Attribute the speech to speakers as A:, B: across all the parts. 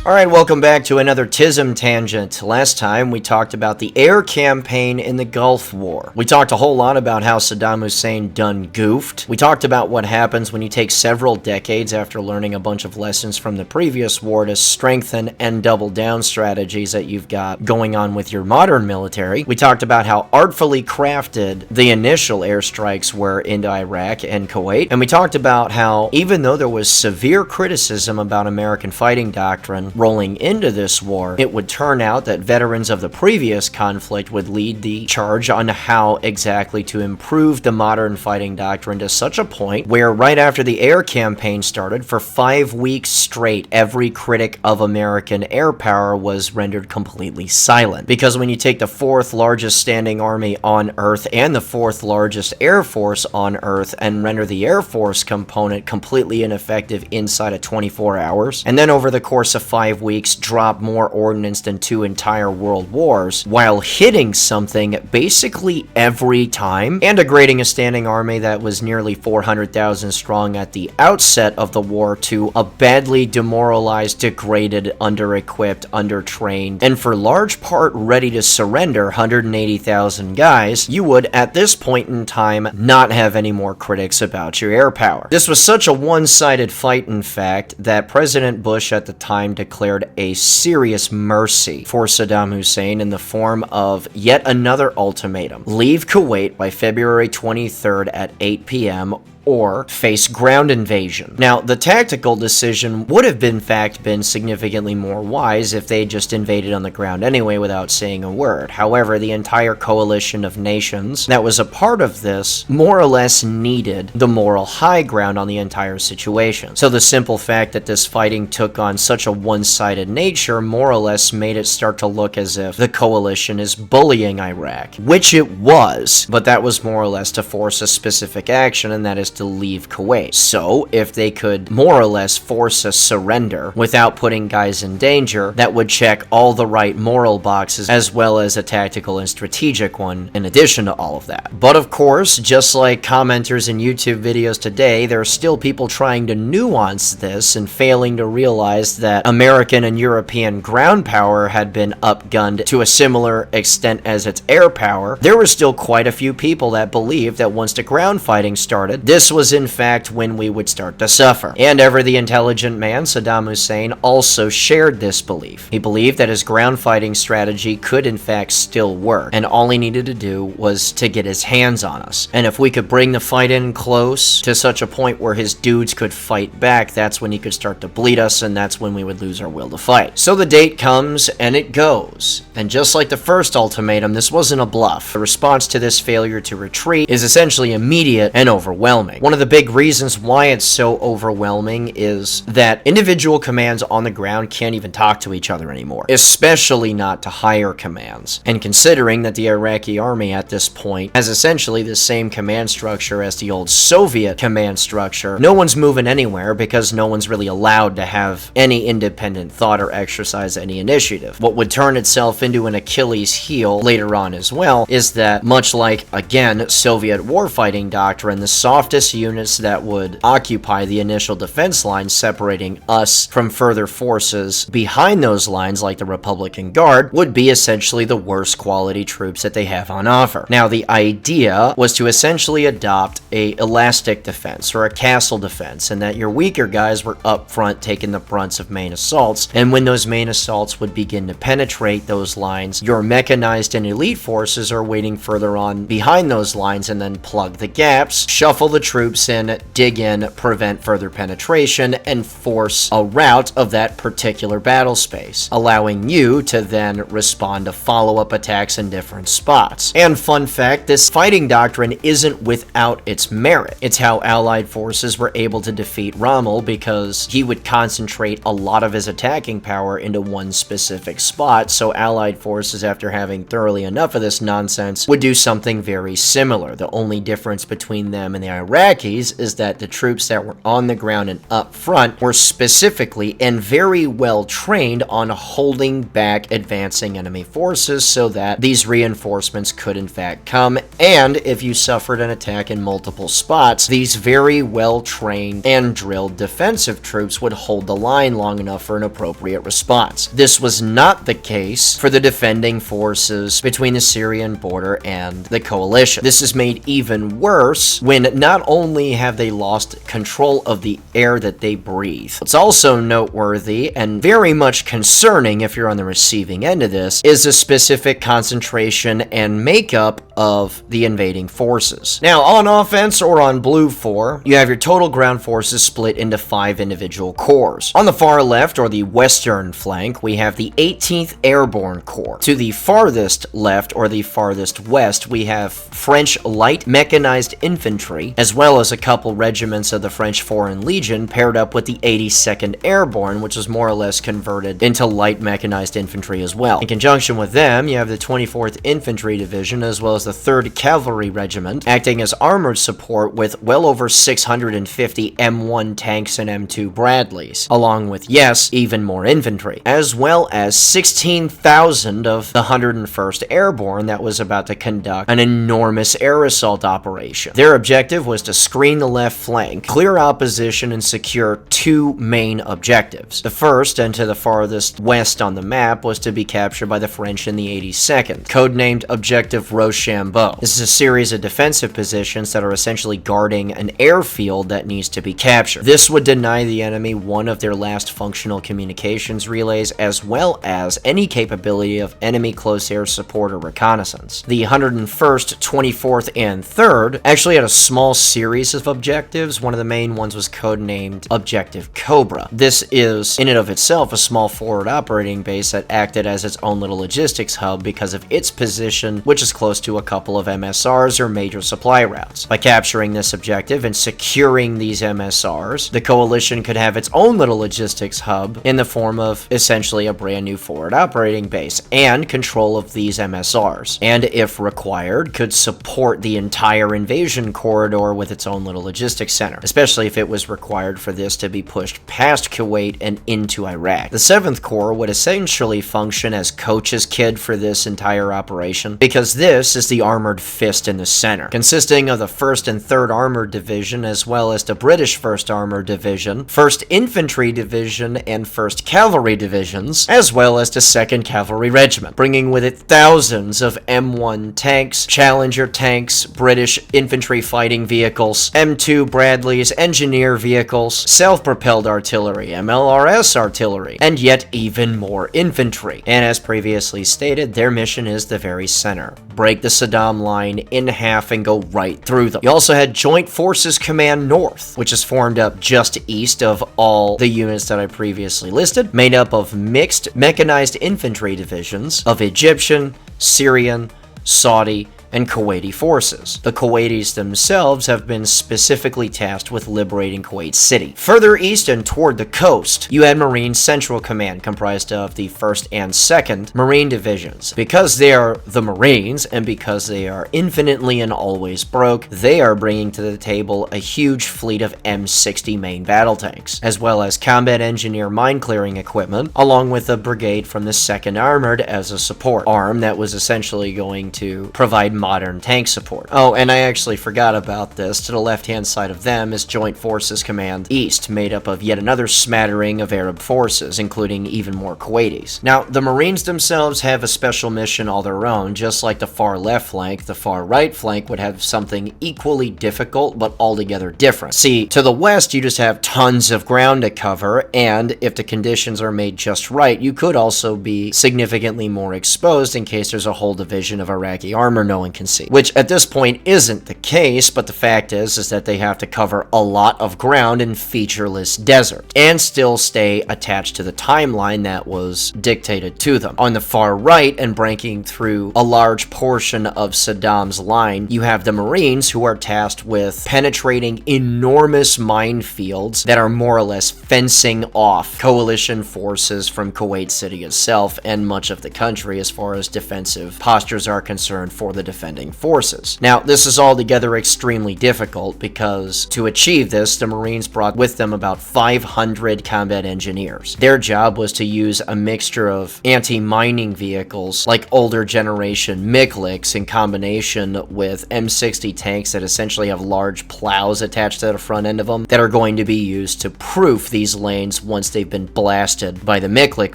A: Alright, welcome back to another Tism tangent. Last time we talked about the air campaign in the Gulf War. We talked a whole lot about how Saddam Hussein done goofed. We talked about what happens when you take several decades after learning a bunch of lessons from the previous war to strengthen and double down strategies that you've got going on with your modern military. We talked about how artfully crafted the initial airstrikes were into Iraq and Kuwait. And we talked about how even though there was severe criticism about American fighting doctrine rolling into this war, it would turn out that veterans of the previous conflict would lead the charge on how exactly to improve the modern fighting doctrine to such a point where right after the air campaign started, for 5 weeks straight, every critic of American air power was rendered completely silent. Because when you take the fourth largest standing army on Earth and the fourth largest air force on Earth and render the air force component completely ineffective inside of 24 hours, and then over the course of 5 weeks drop more ordnance than 2 entire world wars while hitting something basically every time, and degrading a standing army that was nearly 400,000 strong at the outset of the war to a badly demoralized, degraded, under-equipped, under-trained, and for large part ready to surrender 180,000 guys, you would at this point in time not have any more critics about your air power. This was such a one-sided fight, in fact, that President Bush at the time declared a serious mercy for Saddam Hussein in the form of yet another ultimatum: leave Kuwait by February 23rd at 8 p.m. or face ground invasion. Now, the tactical decision would have in fact been significantly more wise if they just invaded on the ground anyway without saying a word. However, the entire coalition of nations that was a part of this more or less needed the moral high ground on the entire situation. So the simple fact that this fighting took on such a one-sided nature more or less made it start to look as if the coalition is bullying Iraq, which it was, but that was more or less to force a specific action, and that is to leave Kuwait. So, if they could more or less force a surrender without putting guys in danger, that would check all the right moral boxes as well as a tactical and strategic one in addition to all of that. But of course, just like commenters in YouTube videos today, there are still people trying to nuance this and failing to realize that American and European ground power had been upgunned to a similar extent as its air power. There were still quite a few people that believed that once the ground fighting started, this was in fact when we would start to suffer. And ever the intelligent man, Saddam Hussein, also shared this belief. He believed that his ground fighting strategy could in fact still work, and all he needed to do was to get his hands on us. And if we could bring the fight in close to such a point where his dudes could fight back, that's when he could start to bleed us, and that's when we would lose our will to fight. So the date comes, and it goes. And just like the first ultimatum, this wasn't a bluff. The response to this failure to retreat is essentially immediate and overwhelming. One of the big reasons why it's so overwhelming is that individual commands on the ground can't even talk to each other anymore, especially not to higher commands. And considering that the Iraqi army at this point has essentially the same command structure as the old Soviet command structure, no one's moving anywhere because no one's really allowed to have any independent thought or exercise any initiative. What would turn itself into an Achilles heel later on as well is that, much like, again, Soviet warfighting doctrine, the softest units that would occupy the initial defense line separating us from further forces behind those lines, like the Republican Guard, would be essentially the worst quality troops that they have on offer. Now, the idea was to essentially adopt a elastic defense or a castle defense, and that your weaker guys were up front taking the brunts of main assaults, and when those main assaults would begin to penetrate those lines, your mechanized and elite forces are waiting further on behind those lines and then plug the gaps, shuffle the troops in, dig in, prevent further penetration, and force a rout of that particular battle space, allowing you to then respond to follow-up attacks in different spots. And fun fact, this fighting doctrine isn't without its merit. It's how Allied forces were able to defeat Rommel, because he would concentrate a lot of his attacking power into one specific spot, so Allied forces, after having thoroughly enough of this nonsense, would do something very similar. The only difference between them and the Iraqi Iraqis is that the troops that were on the ground and up front were specifically and very well trained on holding back advancing enemy forces so that these reinforcements could in fact come, and if you suffered an attack in multiple spots, these very well trained and drilled defensive troops would hold the line long enough for an appropriate response. This was not the case for the defending forces between the Syrian border and the coalition. This is made even worse when not only have they lost control of the air that they breathe. What's also noteworthy and very much concerning if you're on the receiving end of this is the specific concentration and makeup of the invading forces. Now, on offense or on Blue 4, you have your total ground forces split into 5 individual corps. On the far left, or the western flank, we have the 18th Airborne Corps. To the farthest left, or the farthest west, we have French light mechanized infantry, as well as a couple regiments of the French Foreign Legion paired up with the 82nd Airborne, which was more or less converted into light mechanized infantry as well. In conjunction with them, you have the 24th Infantry Division, as well as the 3rd Cavalry Regiment, acting as armored support with well over 650 M1 tanks and M2 Bradleys, along with, yes, even more infantry, as well as 16,000 of the 101st Airborne that was about to conduct an enormous air assault operation. Their objective was to screen the left flank, clear opposition, and secure 2 main objectives. The first, and to the farthest west on the map, was to be captured by the French in the 82nd, codenamed Objective Rochambeau. This is a series of defensive positions that are essentially guarding an airfield that needs to be captured. This would deny the enemy one of their last functional communications relays, as well as any capability of enemy close air support or reconnaissance. The 101st, 24th, and 3rd actually had a small series of objectives. One of the main ones was codenamed Objective Cobra. This is, in and of itself, a small forward operating base that acted as its own little logistics hub because of its position, which is close to a couple of MSRs or major supply routes. By capturing this objective and securing these MSRs, the coalition could have its own little logistics hub in the form of essentially a brand new forward operating base and control of these MSRs, and if required, could support the entire invasion corridor with its own little logistics center, especially if it was required for this to be pushed past Kuwait and into Iraq. The 7th Corps would essentially function as coach's kid for this entire operation, because this is the armored fist in the center, consisting of the 1st and 3rd Armored Division, as well as the British 1st Armored Division, 1st Infantry Division, and 1st Cavalry Divisions, as well as the 2nd Cavalry Regiment, bringing with it thousands of M1 tanks, Challenger tanks, British infantry fighting vehicles, M2 Bradleys, engineer vehicles, self-propelled artillery, MLRS artillery, and yet even more infantry. And as previously stated, their mission is the very center. Break the Saddam line in half and go right through them. You also had Joint Forces Command North, which is formed up just east of all the units that I previously listed, made up of mixed mechanized infantry divisions of Egyptian, Syrian, Saudi, and Kuwaiti forces. The Kuwaitis themselves have been specifically tasked with liberating Kuwait City. Further east and toward the coast, you had Marine Central Command, comprised of the 1st and 2nd Marine Divisions. Because they are the Marines, and because they are infinitely and always broke, they are bringing to the table a huge fleet of M60 main battle tanks, as well as combat engineer mine clearing equipment, along with a brigade from the 2nd Armored as a support arm that was essentially going to provide modern tank support. Oh, and I actually forgot about this. To the left-hand side of them is Joint Forces Command East, made up of yet another smattering of Arab forces, including even more Kuwaitis. Now, the Marines themselves have a special mission all their own. Just like the far left flank, the far right flank would have something equally difficult, but altogether different. See, to the west, you just have tons of ground to cover, and if the conditions are made just right, you could also be significantly more exposed in case there's a whole division of Iraqi armor no one can see, which at this point isn't the case, but the fact is that they have to cover a lot of ground in featureless desert and still stay attached to the timeline that was dictated to them. On the far right, and breaking through a large portion of Saddam's line, you have the Marines, who are tasked with penetrating enormous minefields that are more or less fencing off coalition forces from Kuwait City itself and much of the country as far as defensive postures are concerned for the defending forces. Now, this is altogether extremely difficult because to achieve this, the Marines brought with them about 500 combat engineers. Their job was to use a mixture of anti-mining vehicles like older generation Mikliks in combination with M60 tanks that essentially have large plows attached to the front end of them that are going to be used to proof these lanes once they've been blasted by the Miklik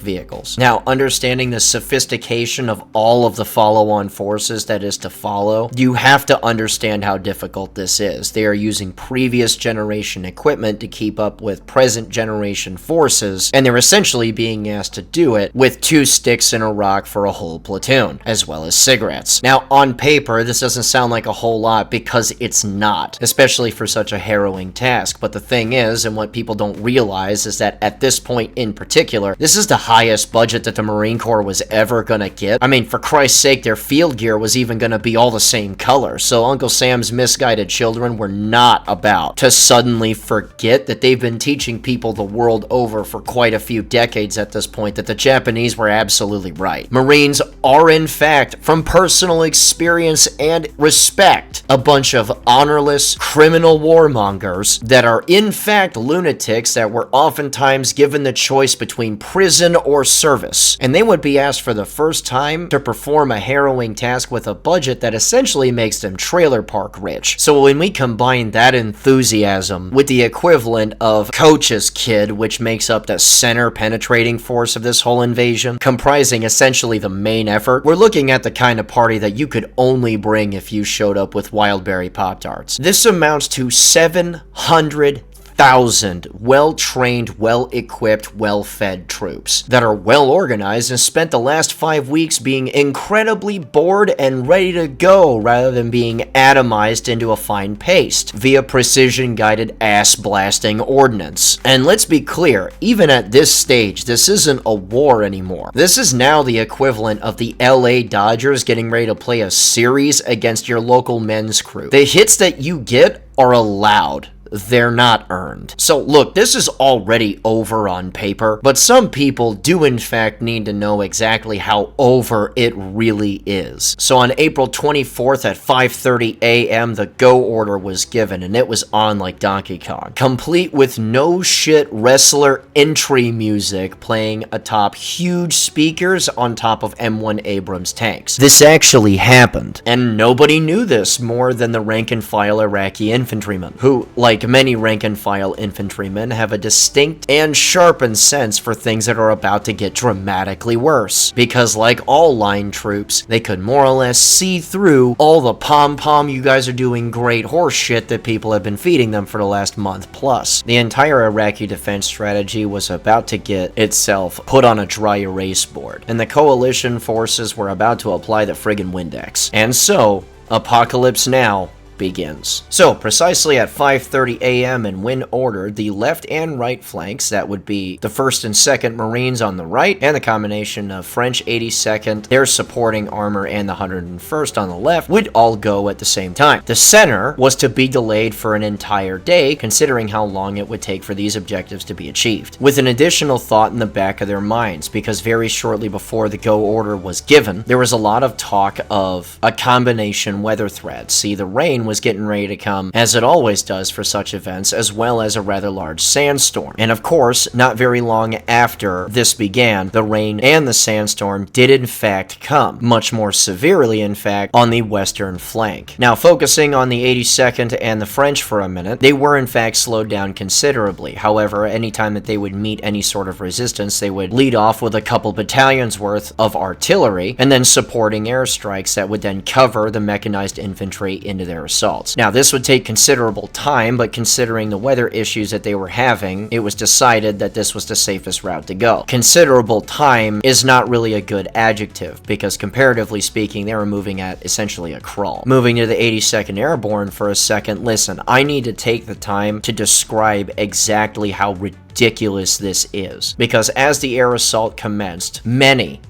A: vehicles. Now, understanding the sophistication of all of the follow-on forces that is to follow, you have to understand how difficult this is. They are using previous generation equipment to keep up with present generation forces, and they're essentially being asked to do it with 2 sticks and a rock for a whole platoon, as well as cigarettes. Now, on paper, this doesn't sound like a whole lot because it's not, especially for such a harrowing task. But the thing is, and what people don't realize, is that at this point in particular, this is the highest budget that the Marine Corps was ever gonna get. I mean, for Christ's sake, their field gear was even gonna be all the same color, so Uncle Sam's misguided children were not about to suddenly forget that they've been teaching people the world over for quite a few decades at this point that the Japanese were absolutely right. Marines are, in fact, from personal experience and respect, a bunch of honorless criminal warmongers that are, in fact, lunatics that were oftentimes given the choice between prison or service. And they would be asked for the first time to perform a harrowing task with a budget that essentially makes them trailer park rich. So when we combine that enthusiasm with the equivalent of Coach's Kid, which makes up the center penetrating force of this whole invasion, comprising essentially the main effort, we're looking at the kind of party that you could only bring if you showed up with Wildberry Pop-Tarts. This amounts to 700,000 well-trained, well-equipped, well-fed troops that are well-organized and spent the last 5 weeks being incredibly bored and ready to go rather than being atomized into a fine paste via precision-guided ass-blasting ordnance. And let's be clear, even at this stage, this isn't a war anymore. This is now the equivalent of the LA Dodgers getting ready to play a series against your local men's crew. The hits that you get are allowed. They're not earned. So look, this is already over on paper, but some people do in fact need to know exactly how over it really is. So on April 24th at 5:30 a.m., the go order was given, and it was on like Donkey Kong, complete with no shit wrestler entry music playing atop huge speakers on top of M1 Abrams tanks. This actually happened, and nobody knew this more than the rank-and-file Iraqi infantrymen, who, like many rank-and-file infantrymen, have a distinct and sharpened sense for things that are about to get dramatically worse. Because like all line troops, they could more or less see through all the pom-pom you guys are doing great horse shit that people have been feeding them for the last month plus. The entire Iraqi defense strategy was about to get itself put on a dry erase board, and the coalition forces were about to apply the friggin' Windex. And so, Apocalypse Now begins. So, precisely at 5:30 a.m. and when ordered, the left and right flanks, that would be the 1st and 2nd Marines on the right, and the combination of French 82nd, their supporting armor, and the 101st on the left, would all go at the same time. The center was to be delayed for an entire day, considering how long it would take for these objectives to be achieved, with an additional thought in the back of their minds, because very shortly before the go order was given, there was a lot of talk of a combination weather threat. See, the rain was getting ready to come, as it always does for such events, as well as a rather large sandstorm. And of course, not very long after this began, the rain and the sandstorm did in fact come, much more severely in fact, on the western flank. Now, focusing on the 82nd and the French for a minute, they were in fact slowed down considerably. However, anytime that they would meet any sort of resistance, they would lead off with a couple battalions worth of artillery, and then supporting airstrikes that would then cover the mechanized infantry into their assaults. Now, this would take considerable time, but considering the weather issues that they were having, it was decided that this was the safest route to go. Considerable time is not really a good adjective, because comparatively speaking, they were moving at essentially a crawl. Moving to the 82nd Airborne for a second, listen, I need to take the time to describe exactly how ridiculous ridiculous this is. Because as the air assault commenced, many,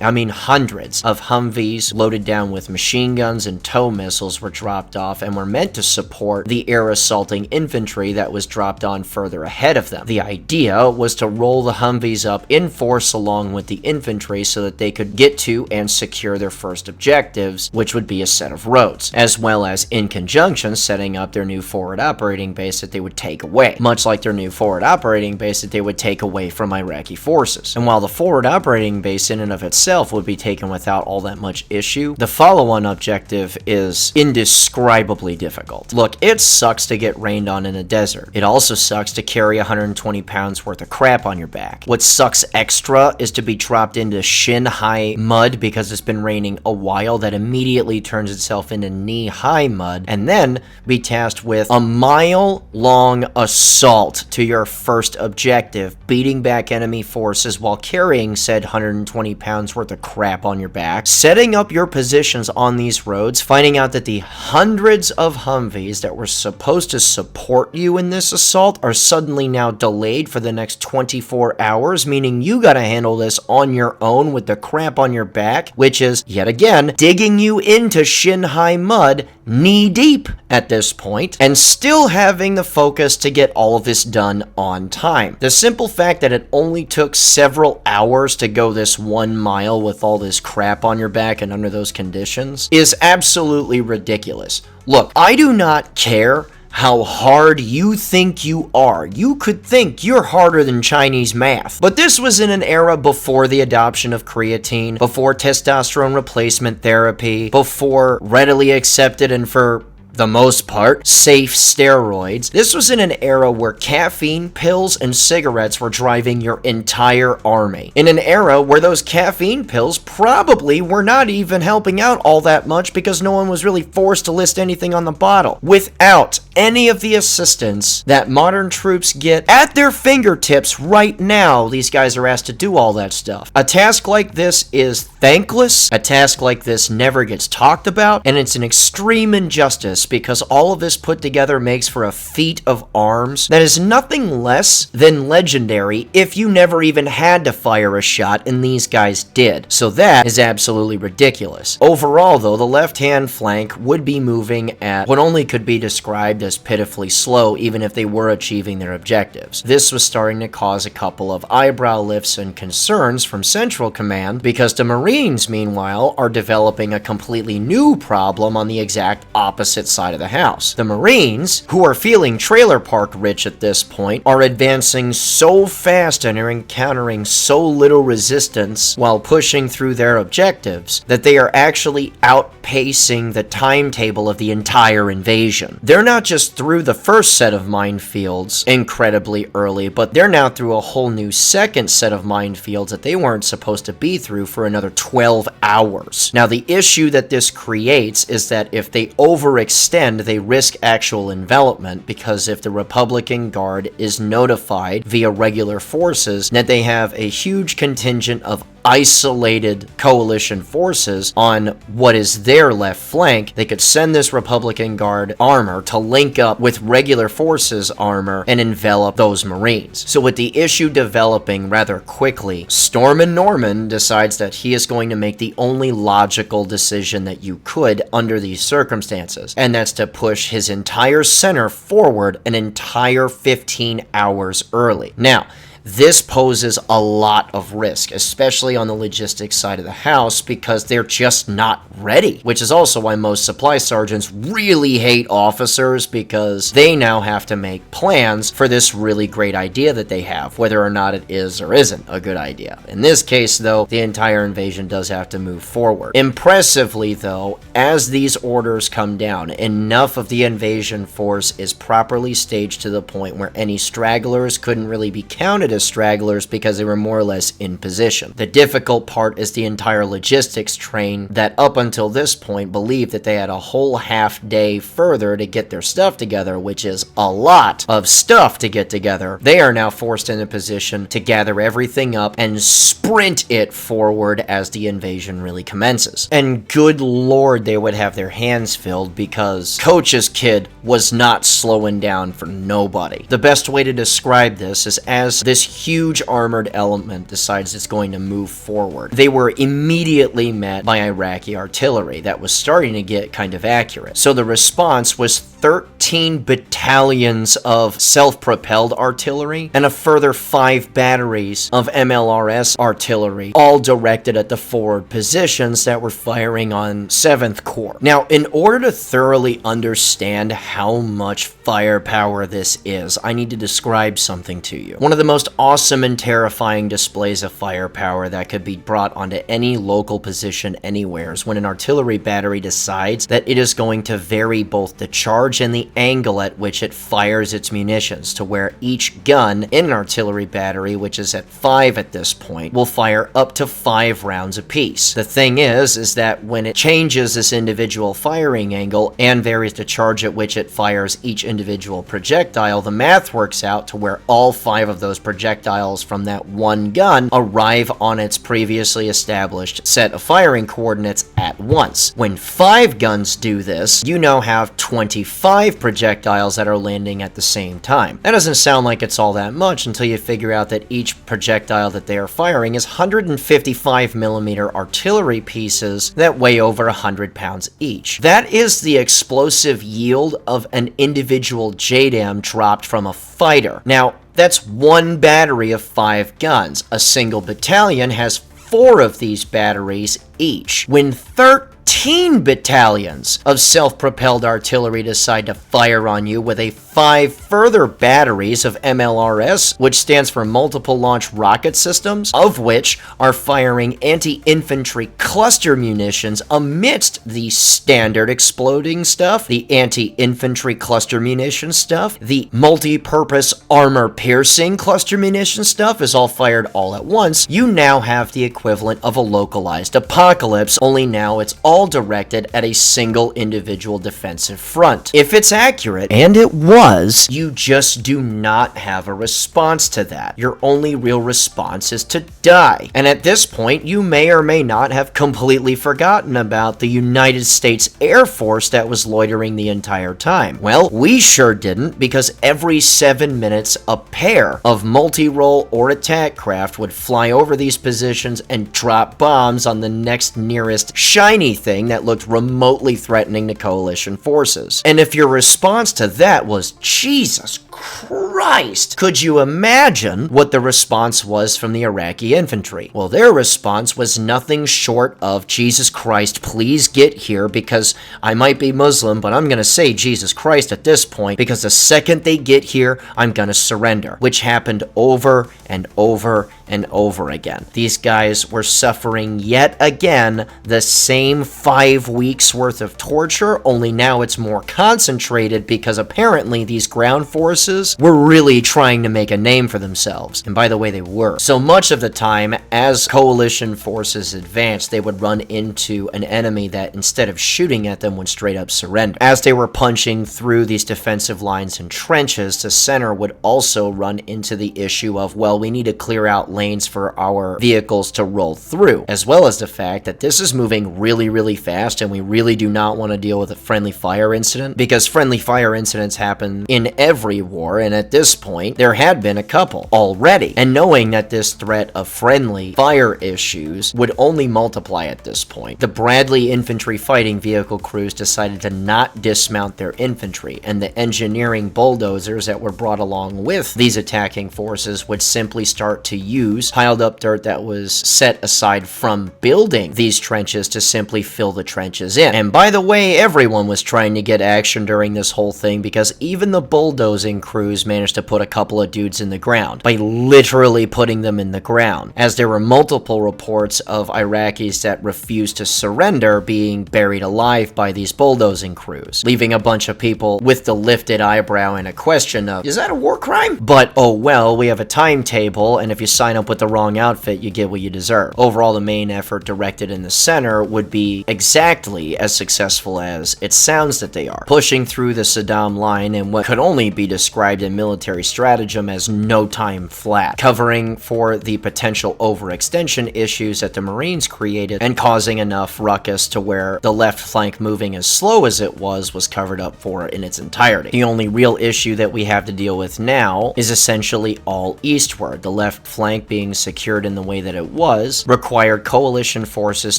A: I mean hundreds of Humvees loaded down with machine guns and tow missiles were dropped off and were meant to support the air assaulting infantry that was dropped on further ahead of them. The idea was to roll the Humvees up in force along with the infantry so that they could get to and secure their first objectives, which would be a set of roads, as well as in conjunction setting up their new forward operating base that they would take away, much like their new forward operating base that they would take away from Iraqi forces. And while the forward operating base in and of itself would be taken without all that much issue, the follow-on objective is indescribably difficult. Look, it sucks to get rained on in a desert. It also sucks to carry 120 pounds worth of crap on your back. What sucks extra is to be dropped into shin-high mud because it's been raining a while that immediately turns itself into knee-high mud, and then be tasked with a mile-long assault to your first objective, beating back enemy forces while carrying said 120 pounds worth of crap on your back, setting up your positions on these roads, finding out that the hundreds of Humvees that were supposed to support you in this assault are suddenly now delayed for the next 24 hours, meaning you gotta handle this on your own with the crap on your back, which is, yet again, digging you into shin-high mud, knee-deep at this point, and still having the focus to get all of this done on time. The simple fact that it only took several hours to go this 1 mile with all this crap on your back and under those conditions is absolutely ridiculous. Look, I do not care how hard you think you are. You could think you're harder than Chinese math. But this was in an era before the adoption of creatine, before testosterone replacement therapy, before readily accepted and for the most part, safe steroids. This was in an era where caffeine, pills, and cigarettes were driving your entire army. In an era where those caffeine pills probably were not even helping out all that much because no one was really forced to list anything on the bottle. Without any of the assistance that modern troops get at their fingertips right now, these guys are asked to do all that stuff. A task like this is thankless. A task like this never gets talked about, and it's an extreme injustice because all of this put together makes for a feat of arms that is nothing less than legendary if you never even had to fire a shot, and these guys did. So that is absolutely ridiculous. Overall, though, the left-hand flank would be moving at what only could be described as pitifully slow, even if they were achieving their objectives. This was starting to cause a couple of eyebrow lifts and concerns from Central Command, because the Marines, meanwhile, are developing a completely new problem on the exact opposite side of the house. The Marines, who are feeling trailer park rich at this point, are advancing so fast and are encountering so little resistance while pushing through their objectives that they are actually outpacing the timetable of the entire invasion. They're not just through the first set of minefields incredibly early, but they're now through a whole new second set of minefields that they weren't supposed to be through for another 12 hours. Now, the issue that this creates is that if they overextend, they risk actual envelopment, because if the Republican Guard is notified via regular forces that they have a huge contingent of isolated coalition forces on what is their left flank, they could send this Republican Guard armor to link up with regular forces armor and envelop those Marines. So with the issue developing rather quickly, Stormin' Norman decides that he is going to make the only logical decision that you could under these circumstances, and that's to push his entire center forward an entire 15 hours early. Now, this poses a lot of risk, especially on the logistics side of the house, because they're just not ready, which is also why most supply sergeants really hate officers, because they now have to make plans for this really great idea that they have, whether or not it is or isn't a good idea. In this case, though, the entire invasion does have to move forward. Impressively, though, as these orders come down, enough of the invasion force is properly staged to the point where any stragglers couldn't really be counted counted as stragglers because they were more or less in position. The difficult part is the entire logistics train that up until this point believed that they had a whole half day further to get their stuff together, which is a lot of stuff to get together. They are now forced in a position to gather everything up and sprint it forward as the invasion really commences. And good lord, they would have their hands filled because Coach's kid was not slowing down for nobody. The best way to describe this is as this huge armored element decides it's going to move forward, they were immediately met by Iraqi artillery that was starting to get kind of accurate. So the response was 13 battalions of self-propelled artillery and a further 5 batteries of MLRS artillery, all directed at the forward positions that were firing on 7th Corps. Now, in order to thoroughly understand how much firepower this is, I need to describe something to you. One of the most awesome and terrifying displays of firepower that could be brought onto any local position anywhere is when an artillery battery decides that it is going to vary both the charge and the angle at which it fires its munitions, to where each gun in an artillery battery, which is at 5 at this point, will fire up to 5 rounds apiece. The thing is that when it changes this individual firing angle and varies the charge at which it fires each individual projectile, the math works out to where all 5 of those projectiles from that one gun arrive on its previously established set of firing coordinates at once. When 5 guns do this, you now have 25 projectiles that are landing at the same time. That doesn't sound like it's all that much until you figure out that each projectile that they are firing is 155mm artillery pieces that weigh over 100 pounds each. That is the explosive yield of an individual JDAM dropped from a fighter. Now, that's one battery of 5 guns. A single battalion has 4 of these batteries each. When 13 battalions of self-propelled artillery decide to fire on you with a 5 further batteries of MLRS, which stands for multiple launch rocket systems, of which are firing anti-infantry cluster munitions amidst the standard exploding stuff, the anti-infantry cluster munition stuff, the multi-purpose armor-piercing cluster munition stuff is all fired all at once. You now have the equivalent of a localized apocalypse, only now it's all directed at a single individual defensive front. If it's accurate, and it was, you just do not have a response to that. Your only real response is to die. And at this point, you may or may not have completely forgotten about the United States Air Force that was loitering the entire time. Well, we sure didn't, because every 7 minutes, a pair of multi-role or attack craft would fly over these positions and drop bombs on the next nearest shiny thing that looked remotely threatening to coalition forces. And if your response to that was, Jesus Christ, could you imagine what the response was from the Iraqi infantry? Well, their response was nothing short of, Jesus Christ, please get here, because I might be Muslim, but I'm going to say Jesus Christ at this point, because the second they get here, I'm going to surrender, which happened over and over and over again. These guys were suffering yet again the same 5 weeks worth of torture, only now it's more concentrated because apparently these ground forces were really trying to make a name for themselves. And by the way, they were. So much of the time, as coalition forces advanced, they would run into an enemy that instead of shooting at them would straight up surrender. As they were punching through these defensive lines and trenches, the center would also run into the issue of, well, we need to clear out lanes for our vehicles to roll through, as well as the fact that this is moving really, really fast and we really do not want to deal with a friendly fire incident, because friendly fire incidents happen in every war, and at this point, there had been a couple already. And knowing that this threat of friendly fire issues would only multiply at this point, the Bradley infantry fighting vehicle crews decided to not dismount their infantry, and the engineering bulldozers that were brought along with these attacking forces would simply start to use piled up dirt that was set aside from building these trenches to simply fill the trenches in. And by the way, everyone was trying to get action during this whole thing, because even the bulldozing bulldozer crews managed to put a couple of dudes in the ground by literally putting them in the ground, as there were multiple reports of Iraqis that refused to surrender being buried alive by these bulldozing crews, leaving a bunch of people with the lifted eyebrow and a question of, is that a war crime? But oh well, we have a timetable, and if you sign up with the wrong outfit, you get what you deserve. Overall, the main effort directed in the center would be exactly as successful as it sounds that they are, pushing through the Saddam line in what could only be described in military stratagem as no time flat, covering for the potential overextension issues that the Marines created and causing enough ruckus to where the left flank moving as slow as it was covered up for in its entirety. The only real issue that we have to deal with now is essentially all eastward. The left flank being secured in the way that it was required coalition forces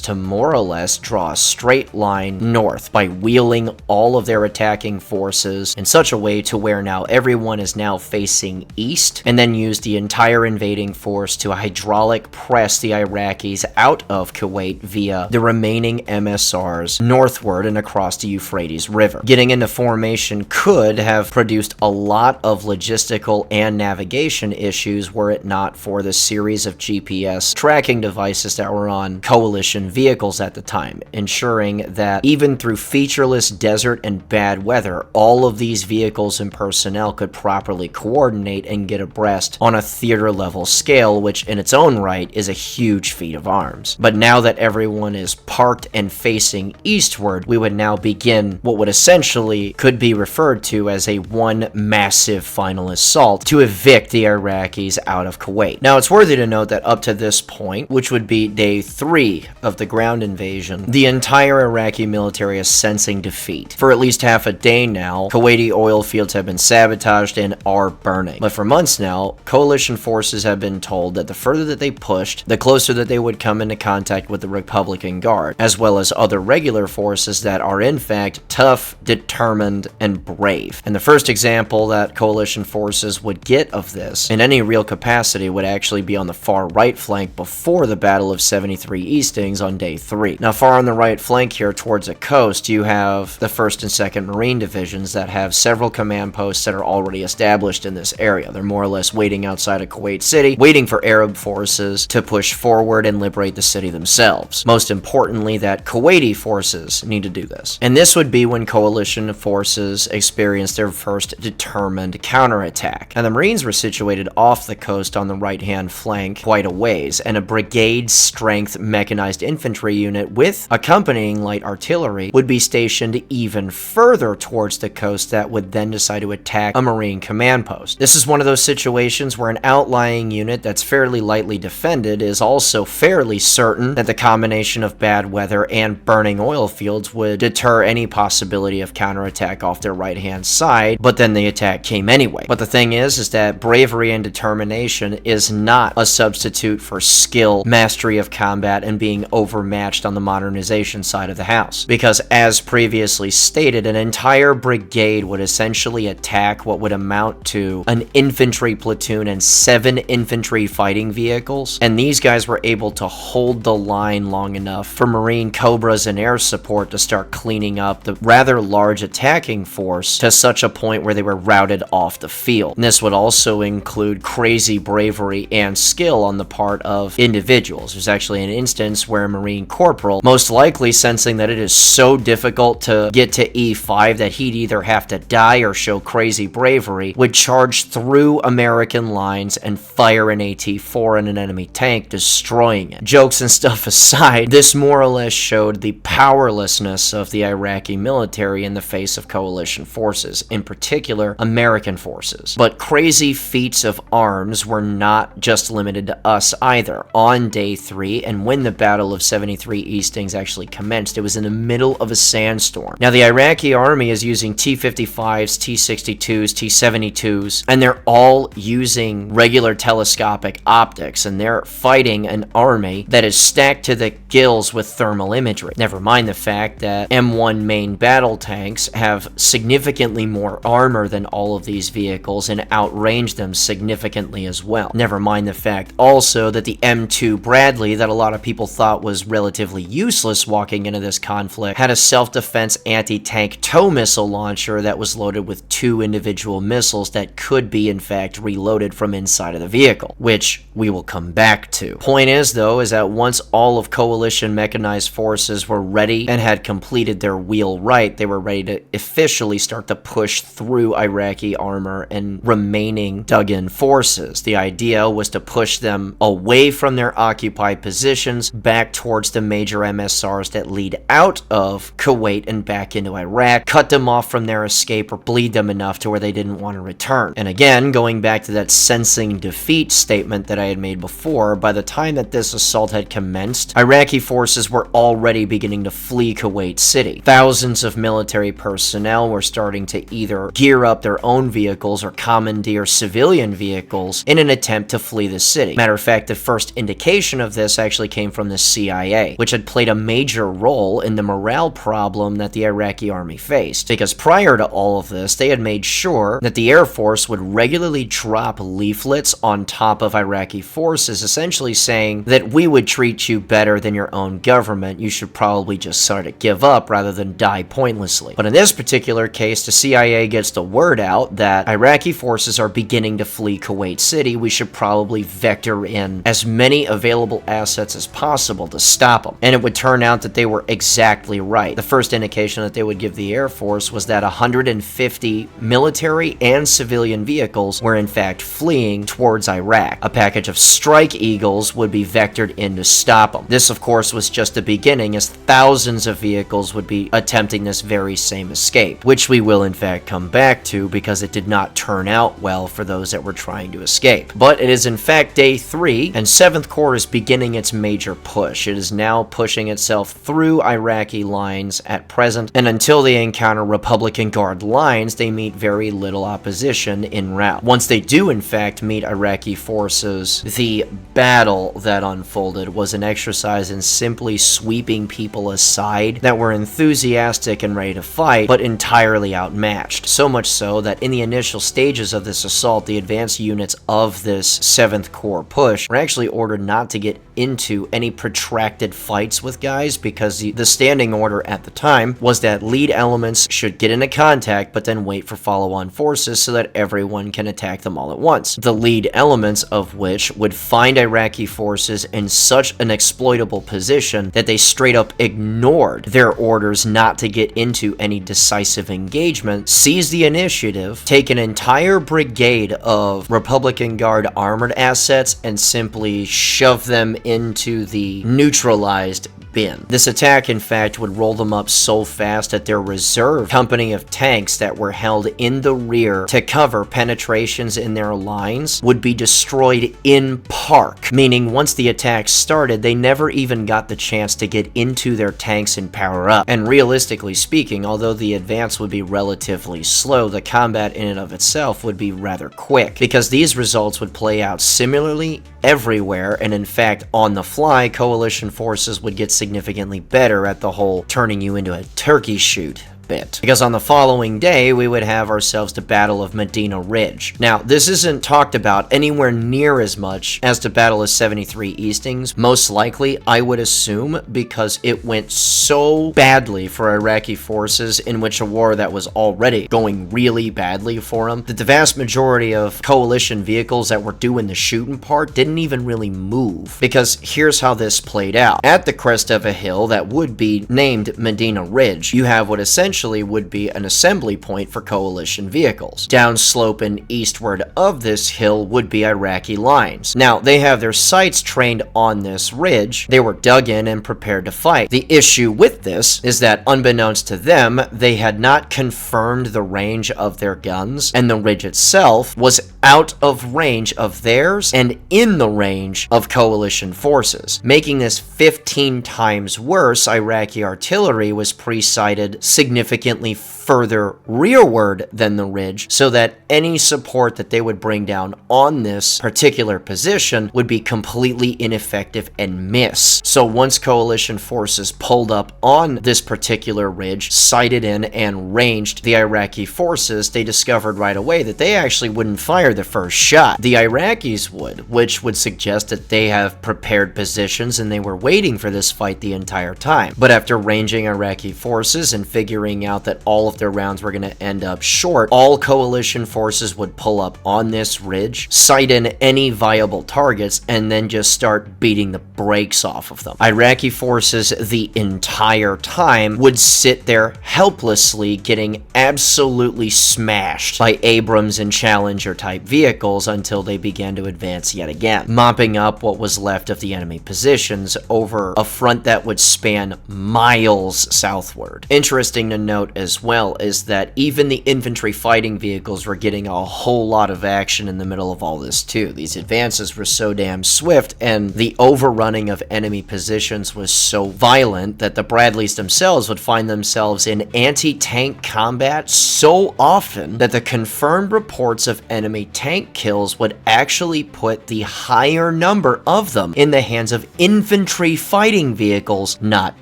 A: to more or less draw a straight line north by wheeling all of their attacking forces in such a way to where now everyone is now facing east, and then use the entire invading force to hydraulic press the Iraqis out of Kuwait via the remaining MSRs northward and across the Euphrates River. Getting into formation could have produced a lot of logistical and navigation issues were it not for the series of GPS tracking devices that were on coalition vehicles at the time, ensuring that even through featureless desert and bad weather, all of these vehicles and personnel could properly coordinate and get abreast on a theater level scale, which in its own right is a huge feat of arms. But now that everyone is parked and facing eastward, we would now begin what would essentially could be referred to as a one massive final assault to evict the Iraqis out of Kuwait. Now, it's worthy to note that up to this point, which would be day 3 of the ground invasion, the entire Iraqi military is sensing defeat. For at least half a day now, Kuwaiti oil fields have been sabotaged and are burning. But for months now, coalition forces have been told that the further that they pushed, the closer that they would come into contact with the Republican Guard, as well as other regular forces that are in fact tough, determined, and brave. And the first example that coalition forces would get of this in any real capacity would actually be on the far right flank before the Battle of 73 Eastings on day 3. Now, far on the right flank here towards the coast, you have the 1st and 2nd Marine Divisions that have several command posts that are already established in this area. They're more or less waiting outside of Kuwait City, waiting for Arab forces to push forward and liberate the city themselves. Most importantly, that Kuwaiti forces need to do this. And this would be when coalition forces experienced their first determined counterattack. And the Marines were situated off the coast on the right-hand flank quite a ways, and a brigade-strength mechanized infantry unit with accompanying light artillery would be stationed even further towards the coast that would then decide to attack a Marine command post. This is one of those situations where an outlying unit that's fairly lightly defended is also fairly certain that the combination of bad weather and burning oil fields would deter any possibility of counterattack off their right-hand side, but then the attack came anyway. But the thing is that bravery and determination is not a substitute for skill, mastery of combat, and being overmatched on the modernization side of the house. Because as previously stated, an entire brigade would essentially attack what would amount to an infantry platoon and 7 infantry fighting vehicles, and these guys were able to hold the line long enough for Marine Cobras and air support to start cleaning up the rather large attacking force to such a point where they were routed off the field. And this would also include crazy bravery and skill on the part of individuals. There's actually an instance where a Marine corporal, most likely sensing that it is so difficult to get to E5 that he'd either have to die or show crazy bravery, would charge through American lines and fire an AT-4 in an enemy tank, destroying it. Jokes and stuff aside, this more or less showed the powerlessness of the Iraqi military in the face of coalition forces, in particular American forces. But crazy feats of arms were not just limited to us either. On day 3, and when the Battle of 73 Eastings actually commenced, it was in the middle of a sandstorm. Now, the Iraqi army is using T-55s, T-62s, T-72s, and they're all using regular telescopic optics, and they're fighting an army that is stacked to the gills with thermal imagery. Never mind the fact that M1 main battle tanks have significantly more armor than all of these vehicles and outrange them significantly as well. Never mind the fact also that the M2 Bradley, that a lot of people thought was relatively useless walking into this conflict, had a self-defense anti-tank tow missile launcher that was loaded with 2 individual individual missiles that could be in fact reloaded from inside of the vehicle, which we will come back to. Point is though, is that once all of coalition mechanized forces were ready and had completed their wheel right, they were ready to officially start to push through Iraqi armor and remaining dug-in forces. The idea was to push them away from their occupied positions back towards the major MSRs that lead out of Kuwait and back into Iraq, cut them off from their escape or bleed them enough to where they didn't want to return. And again, going back to that sensing defeat statement that I had made before, by the time that this assault had commenced, Iraqi forces were already beginning to flee Kuwait City. Thousands of military personnel were starting to either gear up their own vehicles or commandeer civilian vehicles in an attempt to flee the city. Matter of fact, the first indication of this actually came from the CIA, which had played a major role in the morale problem that the Iraqi army faced. Because prior to all of this, they had made sure that the Air Force would regularly drop leaflets on top of Iraqi forces, essentially saying that we would treat you better than your own government. You should probably just sort of give up rather than die pointlessly. But in this particular case, the CIA gets the word out that Iraqi forces are beginning to flee Kuwait City. We should probably vector in as many available assets as possible to stop them. And it would turn out that they were exactly right. The first indication that they would give the Air Force was that 150 military and civilian vehicles were in fact fleeing towards Iraq. A package of Strike Eagles would be vectored in to stop them. This, of course, was just the beginning, as thousands of vehicles would be attempting this very same escape, which we will in fact come back to because it did not turn out well for those that were trying to escape. But it is in fact day 3, and 7th Corps is beginning its major push. It is now pushing itself through Iraqi lines at present, and until they encounter Republican Guard lines, they meet very little opposition en route. Once they do in fact meet Iraqi forces, the battle that unfolded was an exercise in simply sweeping people aside that were enthusiastic and ready to fight, but entirely outmatched. So much so that in the initial stages of this assault, the advanced units of this 7th Corps push were actually ordered not to get into any protracted fights with guys, because the standing order at the time was that lead elements should get into contact but then wait for follow-on forces so that everyone can attack them all at once. The lead elements of which would find Iraqi forces in such an exploitable position that they straight up ignored their orders not to get into any decisive engagement, seize the initiative, take an entire brigade of Republican Guard armored assets, and simply shove them into the neutralized bin. This attack, in fact, would roll them up so fast that their reserve company of tanks that were held in the rear to cover penetrations in their lines would be destroyed in park, meaning once the attack started, they never even got the chance to get into their tanks and power up. And realistically speaking, although the advance would be relatively slow, the combat in and of itself would be rather quick, because these results would play out similarly everywhere, and in fact, on the fly, coalition forces would get significantly better at the whole turning you into a turkey shoot bit. Because on the following day, we would have ourselves the Battle of Medina Ridge. Now, this isn't talked about anywhere near as much as the Battle of 73 Eastings, most likely, I would assume, because it went so badly for Iraqi forces, in which a war that was already going really badly for them, that the vast majority of coalition vehicles that were doing the shooting part didn't even really move. Because here's how this played out. At the crest of a hill that would be named Medina Ridge, you have what essentially would be an assembly point for coalition vehicles. Downslope and eastward of this hill would be Iraqi lines. Now, they have their sights trained on this ridge. They were dug in and prepared to fight. The issue with this is that, unbeknownst to them, they had not confirmed the range of their guns, and the ridge itself was out of range of theirs and in the range of coalition forces. Making this 15 times worse, Iraqi artillery was pre-sighted significantly further rearward than the ridge, so that any support that they would bring down on this particular position would be completely ineffective and miss. So once coalition forces pulled up on this particular ridge, sighted in and ranged the Iraqi forces, they discovered right away that they actually wouldn't fire the first shot. The Iraqis would, which would suggest that they have prepared positions and they were waiting for this fight the entire time. But after ranging Iraqi forces and figuring finding out that all of their rounds were going to end up short, all coalition forces would pull up on this ridge, sight in any viable targets, and then just start beating the brakes off of them. Iraqi forces the entire time would sit there helplessly getting absolutely smashed by Abrams and Challenger type vehicles until they began to advance yet again, mopping up what was left of the enemy positions over a front that would span miles southward. Interesting to note as well is that even the infantry fighting vehicles were getting a whole lot of action in the middle of all this too. These advances were so damn swift, and the overrunning of enemy positions was so violent that the Bradleys themselves would find themselves in anti-tank combat so often that the confirmed reports of enemy tank kills would actually put the higher number of them in the hands of infantry fighting vehicles, not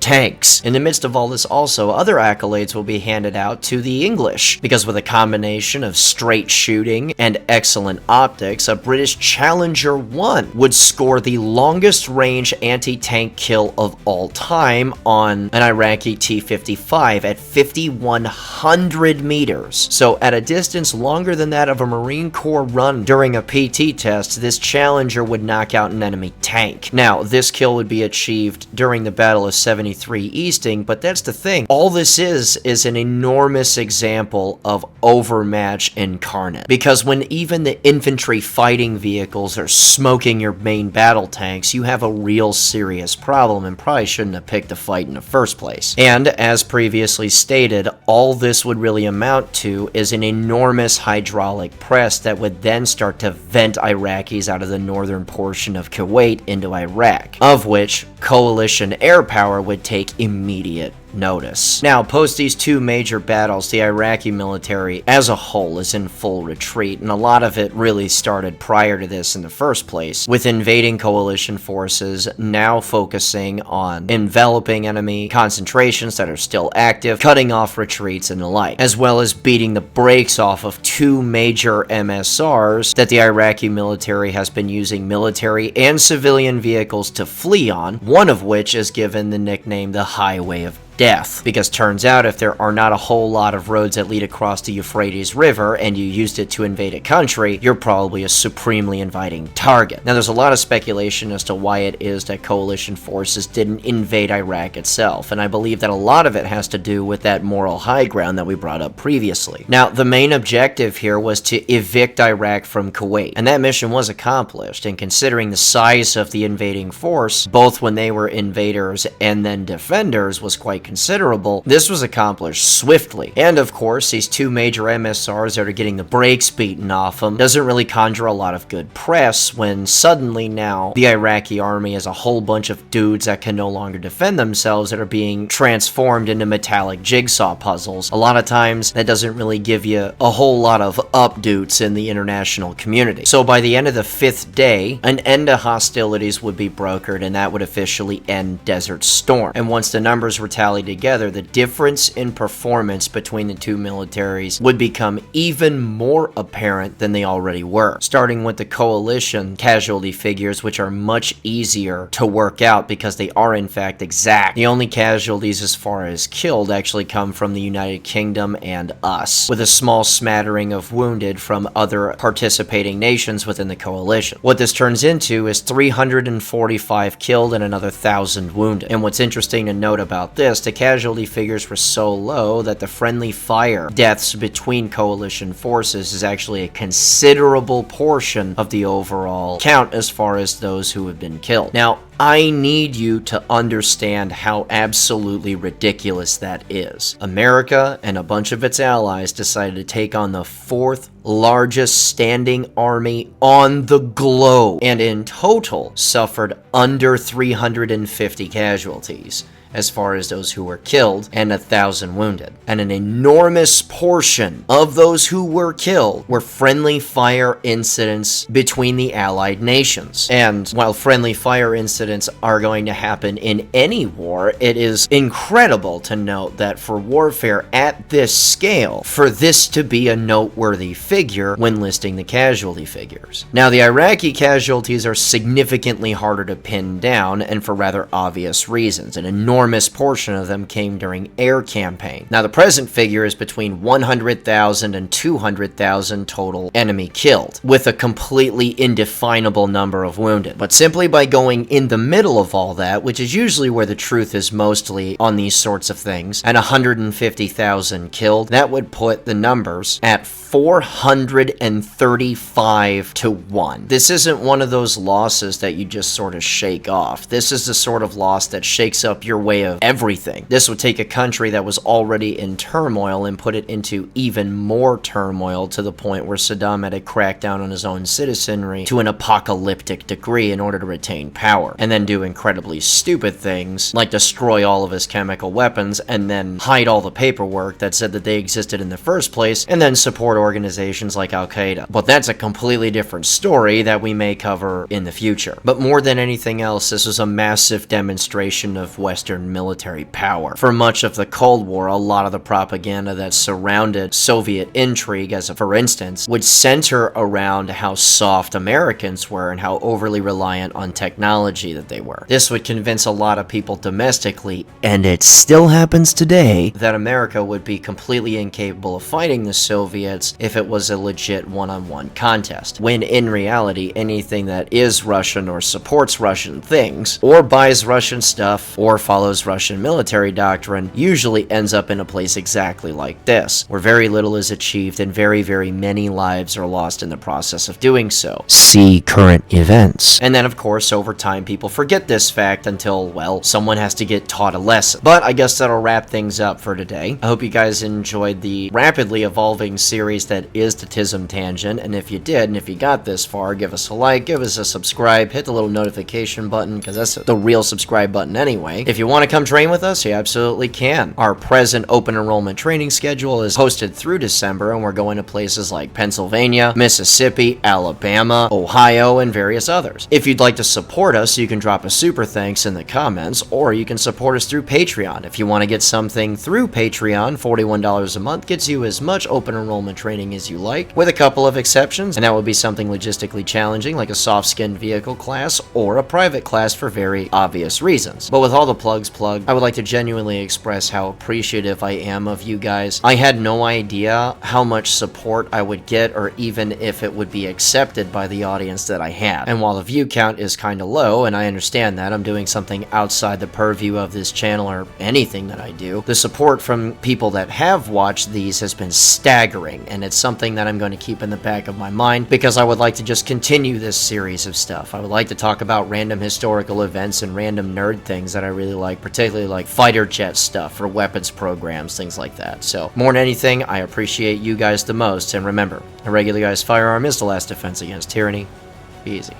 A: tanks. In the midst of all this also, other accolades will be handed out to the English, because with a combination of straight shooting and excellent optics, a British Challenger 1 would score the longest range anti-tank kill of all time on an Iraqi T-55 at 5,100 meters. So at a distance longer than that of a Marine Corps run during a PT test, this Challenger would knock out an enemy tank. Now, this kill would be achieved during the Battle of 73 Easting, but that's the thing. All this is an enormous example of overmatch incarnate. Because when even the infantry fighting vehicles are smoking your main battle tanks, you have a real serious problem and probably shouldn't have picked the fight in the first place. And as previously stated, all this would really amount to is an enormous hydraulic press that would then start to vent Iraqis out of the northern portion of Kuwait into Iraq, of which coalition air power would take immediate notice. Now, post these two major battles, the Iraqi military as a whole is in full retreat, and a lot of it really started prior to this in the first place, with invading coalition forces now focusing on enveloping enemy concentrations that are still active, cutting off retreats and the like, as well as beating the brakes off of two major MSRs that the Iraqi military has been using military and civilian vehicles to flee on, one of which is given the nickname the Highway of Death, because turns out if there are not a whole lot of roads that lead across the Euphrates River and you used it to invade a country, you're probably a supremely inviting target. Now, there's a lot of speculation as to why it is that coalition forces didn't invade Iraq itself, and I believe that a lot of it has to do with that moral high ground that we brought up previously. Now, the main objective here was to evict Iraq from Kuwait, and that mission was accomplished, and considering the size of the invading force, both when they were invaders and then defenders, was quite considerable. This was accomplished swiftly. And of course, these two major MSRs that are getting the brakes beaten off them doesn't really conjure a lot of good press when suddenly now the Iraqi army is a whole bunch of dudes that can no longer defend themselves that are being transformed into metallic jigsaw puzzles. A lot of times that doesn't really give you a whole lot of updoots in the international community. So by the end of the 5th day, an end to hostilities would be brokered, and that would officially end Desert Storm. And once the numbers were tallied together, the difference in performance between the two militaries would become even more apparent than they already were. Starting with the coalition casualty figures, which are much easier to work out because they are in fact exact. The only casualties as far as killed actually come from the United Kingdom and us, with a small smattering of wounded from other participating nations within the coalition. What this turns into is 345 killed and another 1,000 wounded. And what's interesting to note about this, the casualty figures were so low that the friendly fire deaths between coalition forces is actually a considerable portion of the overall count as far as those who have been killed. Now, I need you to understand how absolutely ridiculous that is. America and a bunch of its allies decided to take on the 4th largest standing army on the globe, and in total suffered under 350 casualties as far as those who were killed, and 1,000 wounded. And an enormous portion of those who were killed were friendly fire incidents between the allied nations. And while friendly fire incidents incidents are going to happen in any war, it is incredible to note that for warfare at this scale, for this to be a noteworthy figure when listing the casualty figures. Now, the Iraqi casualties are significantly harder to pin down, and for rather obvious reasons. An enormous portion of them came during air campaign. Now, the present figure is between 100,000 and 200,000 total enemy killed, with a completely indefinable number of wounded. But simply by going in the middle of all that, which is usually where the truth is mostly on these sorts of things, at 150,000 killed, that would put the numbers at 435 to 1. This isn't one of those losses that you just sort of shake off. This is the sort of loss that shakes up your way of everything. This would take a country that was already in turmoil and put it into even more turmoil, to the point where Saddam had to crack down on his own citizenry to an apocalyptic degree in order to retain power, and then do incredibly stupid things like destroy all of his chemical weapons and then hide all the paperwork that said that they existed in the first place, and then support organizations like Al-Qaeda. But that's a completely different story that we may cover in the future. But more than anything else, this was a massive demonstration of Western military power. For much of the Cold War, a lot of the propaganda that surrounded Soviet intrigue, as for instance, would center around how soft Americans were and how overly reliant on technology that they were. This would convince a lot of people domestically, and it still happens today, that America would be completely incapable of fighting the Soviets if it was a legit one-on-one contest, when in reality anything that is Russian or supports Russian things, or buys Russian stuff, or follows Russian military doctrine, usually ends up in a place exactly like this, where very little is achieved and very, very many lives are lost in the process of doing so. See current events. And then of course over time people forget this fact until, well, someone has to get taught a lesson. But I guess that'll wrap things up for today. I hope you guys enjoyed the rapidly evolving series that is the Tism Tangent, and if you did, and if you got this far, give us a like, give us a subscribe, hit the little notification button, because that's the real subscribe button anyway. If you want to come train with us, you absolutely can. Our present open enrollment training schedule is posted through December, and we're going to places like Pennsylvania, Mississippi, Alabama, Ohio, and various others. If you'd like to support us, you can drop a super thanks in the comments, or you can support us through Patreon. If you want to get something through Patreon, $41 a month gets you as much open enrollment training as you like, with a couple of exceptions, and that would be something logistically challenging like a soft-skinned vehicle class or a private class for very obvious reasons. But with all the plugs plugged, I would like to genuinely express how appreciative I am of you guys. I had no idea how much support I would get, or even if it would be accepted by the audience that I have. And while the view count is kinda low, and I understand that, I'm doing something outside the purview of this channel or anything that I do, the support from people that have watched these has been staggering, and it's something that I'm going to keep in the back of my mind, because I would like to just continue this series of stuff. I would like to talk about random historical events and random nerd things that I really like, particularly like fighter jet stuff or weapons programs, things like that. So more than anything, I appreciate you guys the most, and remember, a regular guy's firearm is the last defense against tyranny. Be easy.